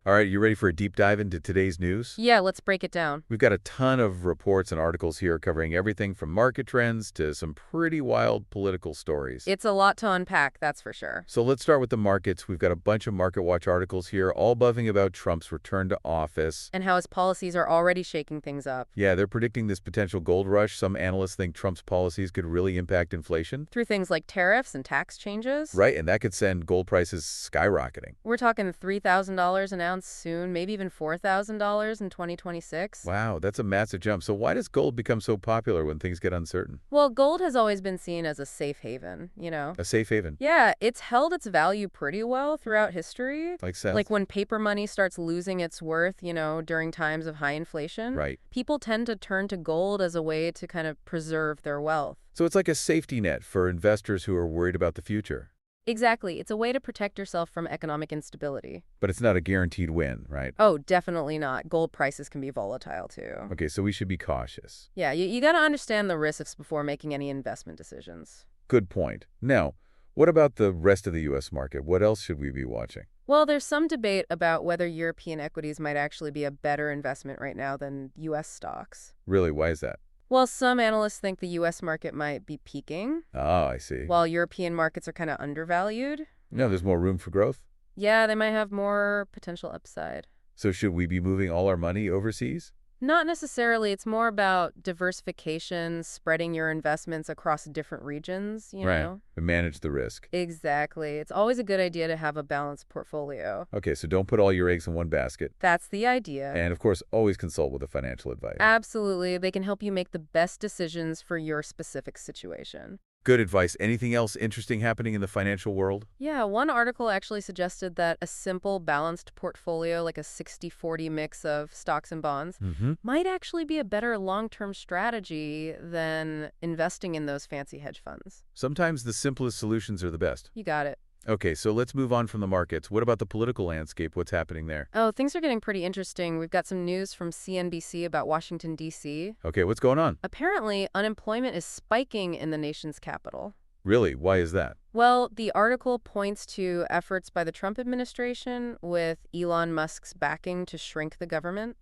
All right, you ready for a deep dive into today's news? Yeah, let's break it down. We've got a ton of reports and articles here covering everything from market trends to some pretty wild political stories. It's a lot to unpack, that's for sure. So let's start with the markets. We've got a bunch of MarketWatch articles here, all buzzing about Trump's return to office. And how his policies are already shaking things up. Yeah, they're predicting this potential gold rush. Some analysts think Trump's policies could really impact inflation. Through things like tariffs and tax changes. Right, and that could send gold prices skyrocketing. We're talking $3,000 an ounce soon, maybe even $4,000 in 2026. Wow, that's a massive jump. So why does gold become so popular when things get uncertain? Well, gold has always been seen as a safe haven, you know? A safe haven. Yeah, it's held its value pretty well throughout history. Like sense. Like when paper money starts losing its worth, during times of high inflation. Right. People tend to turn to gold as a way to kind of preserve their wealth. So it's like a safety net for investors who are worried about the future. Exactly. It's a way to protect yourself from economic instability. But it's not a guaranteed win, right? Oh, definitely not. Gold prices can be volatile, too. Okay, so we should be cautious. Yeah, you got to understand the risks before making any investment decisions. Good point. Now, what about the rest of the U.S. market? What else should we be watching? Well, there's some debate about whether European equities might actually be a better investment right now than U.S. stocks. Really, why is that? Well, some analysts think the U.S. market might be peaking, Ah, I see. while European markets are kind of undervalued. No, there's more room for growth. Yeah, they might have more potential upside. So should we be moving all our money overseas? Not necessarily. It's more about diversification, spreading your investments across different regions, you know? And manage the risk. Exactly. It's always a good idea to have a balanced portfolio. Okay, so don't put all your eggs in one basket. That's the idea. And of course, always consult with a financial advisor. Absolutely. They can help you make the best decisions for your specific situation. Good advice. Anything else interesting happening in the financial world? Yeah, one article actually suggested that a simple, balanced portfolio, like a 60-40 mix of stocks and bonds, might actually be a better long-term strategy than investing in those fancy hedge funds. Sometimes the simplest solutions are the best. You got it. Okay, so let's move on from the markets. What about the political landscape? What's happening there? Oh, things are getting pretty interesting. We've got some news from CNBC about Washington, D.C. Okay, what's going on? Apparently, unemployment is spiking in the nation's capital. Really? Why is that? Well, the article points to efforts by the Trump administration with Elon Musk's backing to shrink the government.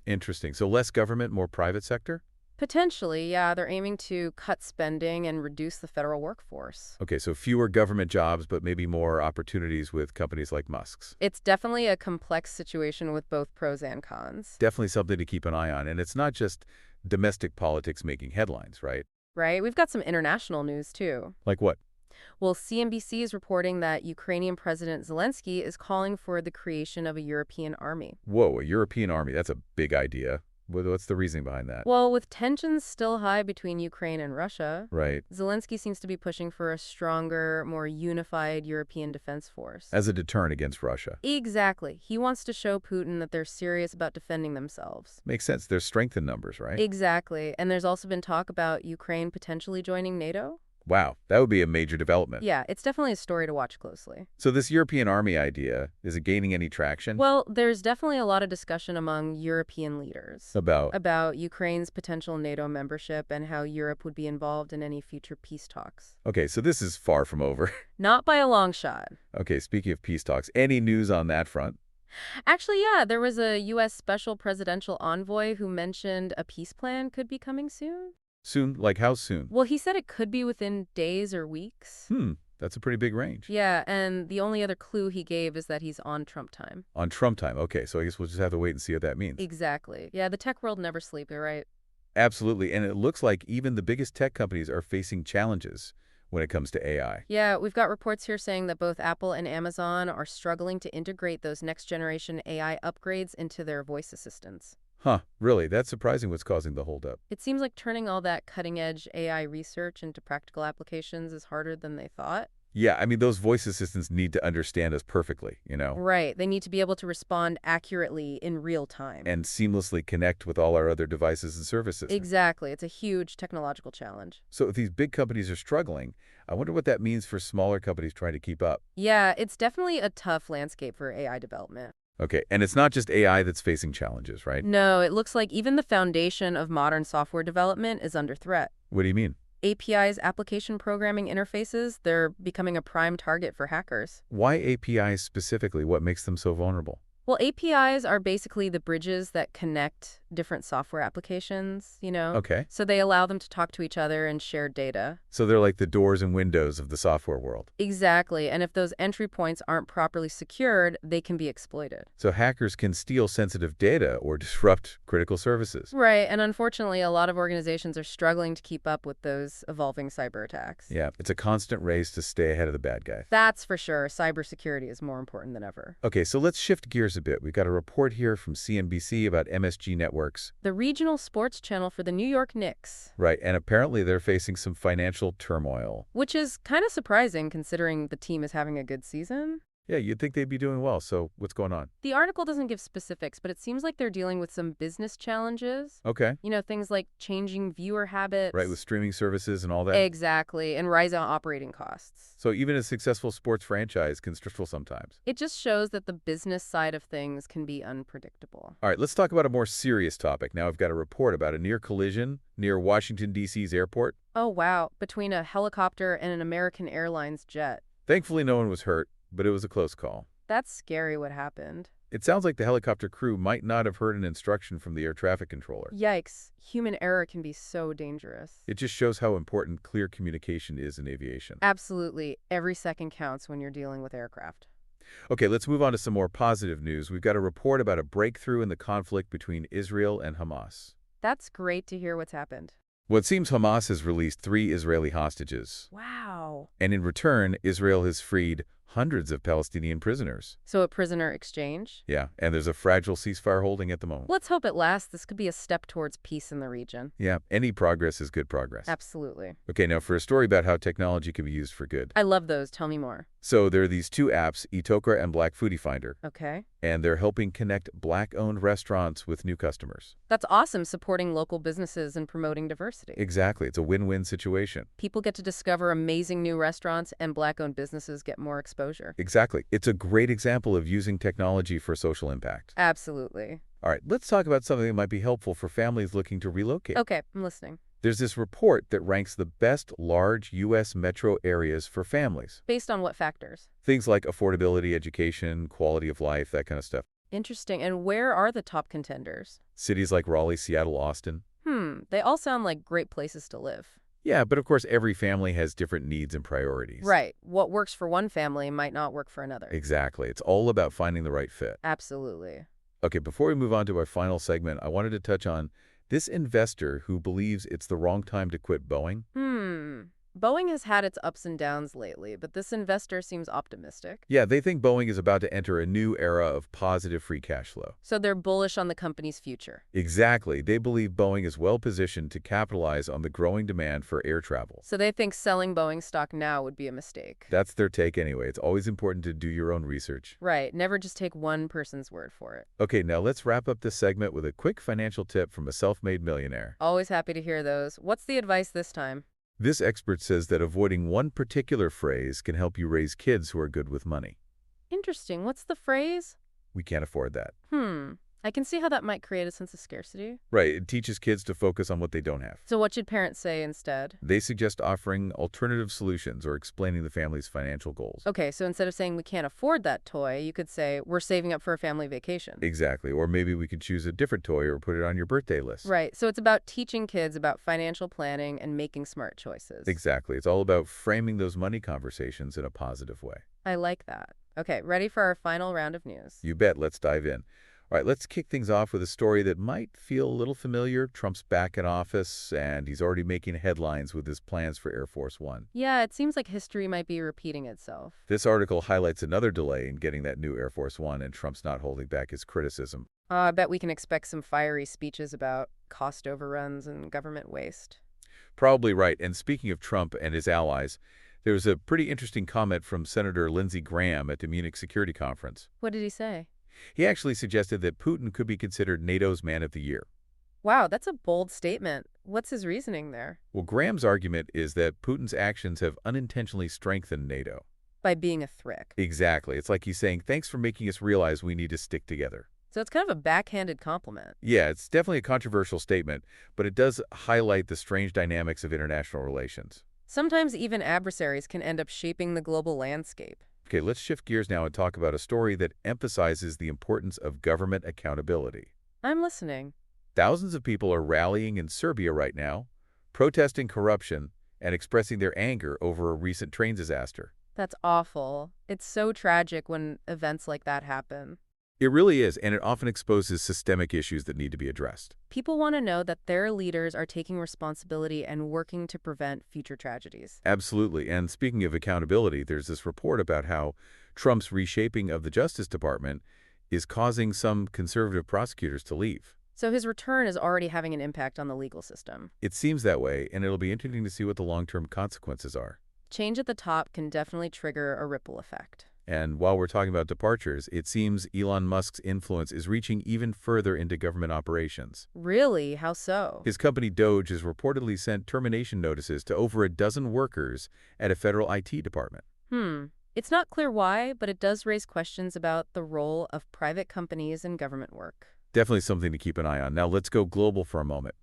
Interesting. So less government, more private sector? Potentially, yeah. They're aiming to cut spending and reduce the federal workforce. Okay, so fewer government jobs, but maybe more opportunities with companies like Musk's. It's definitely a complex situation with both pros and cons. Definitely something to keep an eye on. And it's not just domestic politics making headlines, right? Right? We've got some international news, too. Like what? Well, CNBC is reporting that Ukrainian President Zelensky is calling for the creation of a European army. Whoa, a European army. That's a big idea. What's the reasoning behind that? Well, with tensions still high between Ukraine and Russia, Right. Zelensky seems to be pushing for a stronger, more unified European defense force. As a deterrent against Russia. Exactly. He wants to show Putin that they're serious about defending themselves. Makes sense. There's strength in numbers, right? Exactly. And there's also been talk about Ukraine potentially joining NATO. Wow, that would be a major development. Yeah, it's definitely a story to watch closely. So this European army idea, is it gaining any traction? Well, there's definitely a lot of discussion among European leaders About Ukraine's potential NATO membership and how Europe would be involved in any future peace talks. Okay, so this is far from over. Not by a long shot. Okay, speaking of peace talks, any news on that front? Actually, yeah, there was a U.S. special presidential envoy who mentioned a peace plan could be coming soon. Soon? Like how soon? Well, he said it could be within days or weeks. That's a pretty big range. Yeah, and the only other clue he gave is that he's on Trump time. On Trump time. Okay, so I guess we'll just have to wait and see what that means. Exactly. Yeah, the tech world never sleeps, you're right? Absolutely, and it looks like even the biggest tech companies are facing challenges when it comes to AI. Yeah, we've got reports here saying that both Apple and Amazon are struggling to integrate those next-generation AI upgrades into their voice assistants. Huh, really? That's surprising what's causing the holdup. It seems like turning all that cutting-edge AI research into practical applications is harder than they thought. Yeah, I mean, those voice assistants need to understand us perfectly, you know? Right. They need to be able to respond accurately in real time. And seamlessly connect with all our other devices and services. Exactly. It's a huge technological challenge. So if these big companies are struggling, I wonder what that means for smaller companies trying to keep up. Yeah, it's definitely a tough landscape for AI development. Okay, and it's not just AI that's facing challenges, right? No, it looks like even the foundation of modern software development is under threat. What do you mean? APIs, application programming interfaces, they're becoming a prime target for hackers. Why APIs specifically? What makes them so vulnerable? Well, APIs are basically the bridges that connect different software applications, Okay. So they allow them to talk to each other and share data. So they're like the doors and windows of the software world. Exactly. And if those entry points aren't properly secured, they can be exploited. So hackers can steal sensitive data or disrupt critical services. Right. And unfortunately, a lot of organizations are struggling to keep up with those evolving cyber attacks. Yeah, it's a constant race to stay ahead of the bad guys. That's for sure. Cybersecurity is more important than ever. Okay, so let's shift gears a bit. We've got a report here from CNBC about MSG Networks. The regional sports channel for the New York Knicks. Right, and apparently they're facing some financial turmoil. Which is kind of surprising considering the team is having a good season. Yeah, you'd think they'd be doing well, so what's going on? The article doesn't give specifics, but it seems like they're dealing with some business challenges. Okay. Things like changing viewer habits. Right, with streaming services and all that. Exactly, and rising operating costs. So even a successful sports franchise can struggle sometimes. It just shows that the business side of things can be unpredictable. All right, let's talk about a more serious topic. Now I've got a report about a near collision near Washington, D.C.'s airport. Oh, wow, between a helicopter and an American Airlines jet. Thankfully, no one was hurt, but it was a close call. That's scary what happened. It sounds like the helicopter crew might not have heard an instruction from the air traffic controller. Yikes, human error can be so dangerous. It just shows how important clear communication is in aviation. Absolutely, every second counts when you're dealing with aircraft. Okay, let's move on to some more positive news. We've got a report about a breakthrough in the conflict between Israel and Hamas. That's great to hear what's happened. Well, it seems Hamas has released 3 Israeli hostages. Wow. And in return, Israel has freed hundreds of Palestinian prisoners. So a prisoner exchange? Yeah, and there's a fragile ceasefire holding at the moment. Let's hope it lasts. This could be a step towards peace in the region. Yeah, any progress is good progress. Absolutely. Okay, now for a story about how technology can be used for good. I love those. Tell me more. So there are these 2 apps, eTokra and Black Foodie Finder, Okay. and they're helping connect Black-owned restaurants with new customers. That's awesome, supporting local businesses and promoting diversity. Exactly. It's a win-win situation. People get to discover amazing new restaurants and Black-owned businesses get more exposure. Exactly. It's a great example of using technology for social impact. Absolutely. All right, let's talk about something that might be helpful for families looking to relocate. Okay, I'm listening. There's this report that ranks the best large U.S. metro areas for families. Based on what factors? Things like affordability, education, quality of life, that kind of stuff. Interesting. And where are the top contenders? Cities like Raleigh, Seattle, Austin. They all sound like great places to live. Yeah, but of course every family has different needs and priorities. Right. What works for one family might not work for another. Exactly. It's all about finding the right fit. Absolutely. Okay, before we move on to our final segment, I wanted to touch on this investor who believes it's the wrong time to quit Boeing. Boeing has had its ups and downs lately, but this investor seems optimistic. Yeah, they think Boeing is about to enter a new era of positive free cash flow. So they're bullish on the company's future. Exactly. They believe Boeing is well positioned to capitalize on the growing demand for air travel. So they think selling Boeing stock now would be a mistake. That's their take anyway. It's always important to do your own research. Right. Never just take one person's word for it. Okay, now let's wrap up this segment with a quick financial tip from a self-made millionaire. Always happy to hear those. What's the advice this time? This expert says that avoiding one particular phrase can help you raise kids who are good with money. Interesting. What's the phrase? We can't afford that. I can see how that might create a sense of scarcity. Right, it teaches kids to focus on what they don't have. So what should parents say instead? They suggest offering alternative solutions or explaining the family's financial goals. Okay, so instead of saying we can't afford that toy, you could say we're saving up for a family vacation. Exactly, or maybe we could choose a different toy or put it on your birthday list. Right, so it's about teaching kids about financial planning and making smart choices. Exactly, it's all about framing those money conversations in a positive way. I like that. Okay, ready for our final round of news? You bet, let's dive in. All right, let's kick things off with a story that might feel a little familiar. Trump's back in office, and he's already making headlines with his plans for Air Force One. Yeah, it seems like history might be repeating itself. This article highlights another delay in getting that new Air Force One, and Trump's not holding back his criticism. I bet we can expect some fiery speeches about cost overruns and government waste. Probably right. And speaking of Trump and his allies, there was a pretty interesting comment from Senator Lindsey Graham at the Munich Security Conference. What did he say? He actually suggested that Putin could be considered NATO's Man of the Year. Wow, that's a bold statement. What's his reasoning there? Well, Graham's argument is that Putin's actions have unintentionally strengthened NATO. By being a threat. Exactly. It's like he's saying, thanks for making us realize we need to stick together. So it's kind of a backhanded compliment. Yeah, it's definitely a controversial statement, but it does highlight the strange dynamics of international relations. Sometimes even adversaries can end up shaping the global landscape. Okay, let's shift gears now and talk about a story that emphasizes the importance of government accountability. I'm listening. Thousands of people are rallying in Serbia right now, protesting corruption and expressing their anger over a recent train disaster. That's awful. It's so tragic when events like that happen. It really is, and it often exposes systemic issues that need to be addressed. People want to know that their leaders are taking responsibility and working to prevent future tragedies. Absolutely. And speaking of accountability, there's this report about how Trump's reshaping of the Justice Department is causing some conservative prosecutors to leave. So his return is already having an impact on the legal system. It seems that way, and it'll be interesting to see what the long-term consequences are. Change at the top can definitely trigger a ripple effect. And while we're talking about departures, it seems Elon Musk's influence is reaching even further into government operations. Really? How so? His company Doge has reportedly sent termination notices to over a dozen workers at a federal IT department. It's not clear why, but it does raise questions about the role of private companies in government work. Definitely something to keep an eye on. Now let's go global for a moment.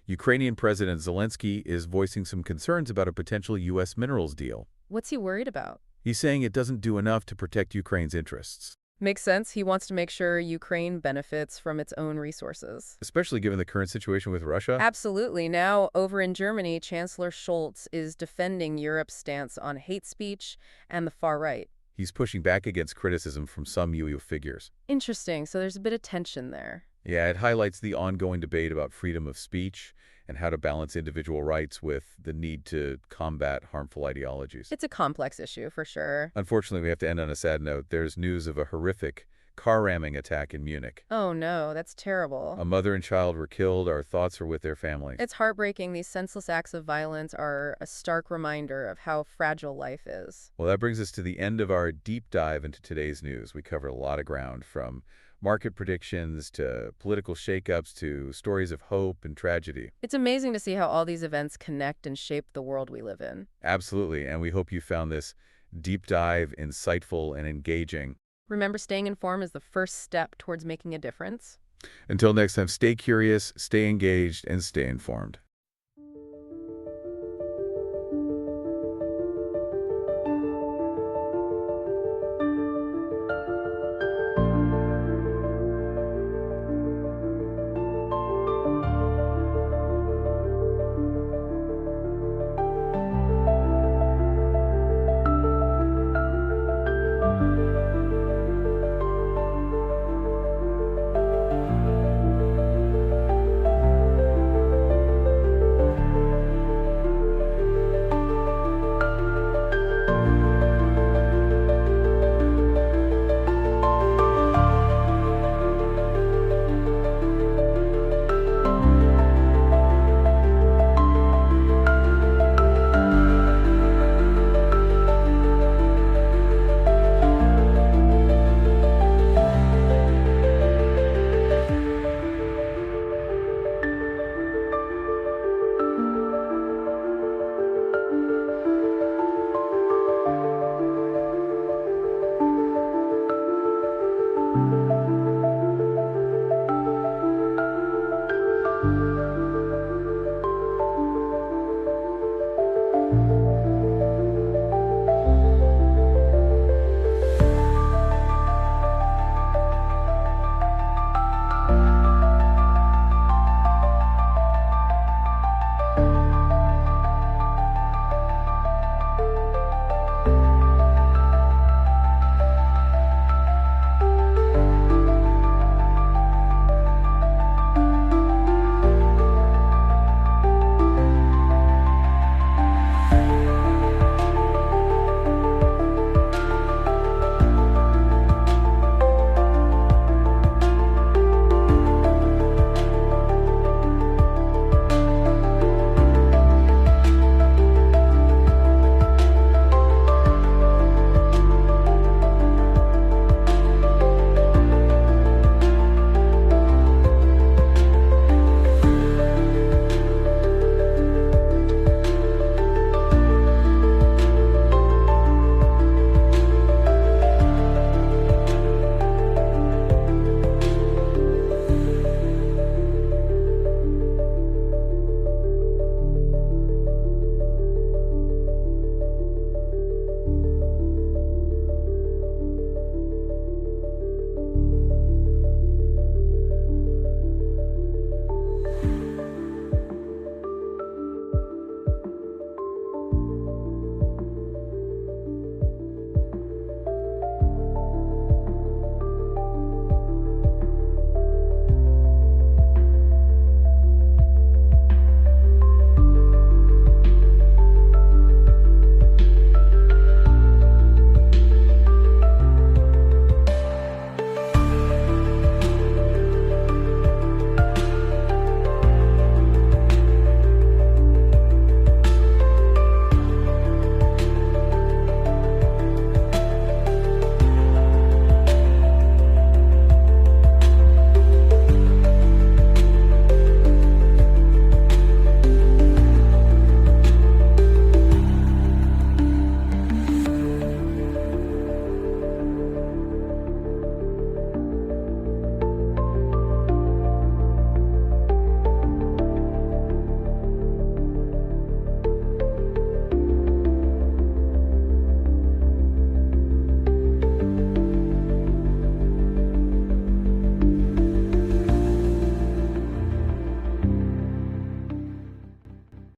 Ukrainian President Zelensky is voicing some concerns about a potential U.S. minerals deal. What's he worried about? He's saying it doesn't do enough to protect Ukraine's interests, Makes sense. He wants to make sure Ukraine benefits from its own resources. especially given the current situation with Russia. Absolutely. Now, over in Germany, Chancellor Scholz is defending Europe's stance on hate speech and the far right. He's pushing back against criticism from some EU figures. Interesting. So there's a bit of tension there. Yeah, it highlights the ongoing debate about freedom of speech and how to balance individual rights with the need to combat harmful ideologies. It's a complex issue, for sure. Unfortunately, we have to end on a sad note. There's news of a horrific car ramming attack in Munich. Oh, no, that's terrible. A mother and child were killed. Our thoughts are with their families. It's heartbreaking. These senseless acts of violence are a stark reminder of how fragile life is. Well, that brings us to the end of our deep dive into today's news. We covered a lot of ground, from market predictions to political shakeups to stories of hope and tragedy. It's amazing to see how all these events connect and shape the world we live in. Absolutely, and we hope you found this deep dive insightful and engaging. Remember, staying informed is the first step towards making a difference. Until next time, stay curious, stay engaged, and stay informed.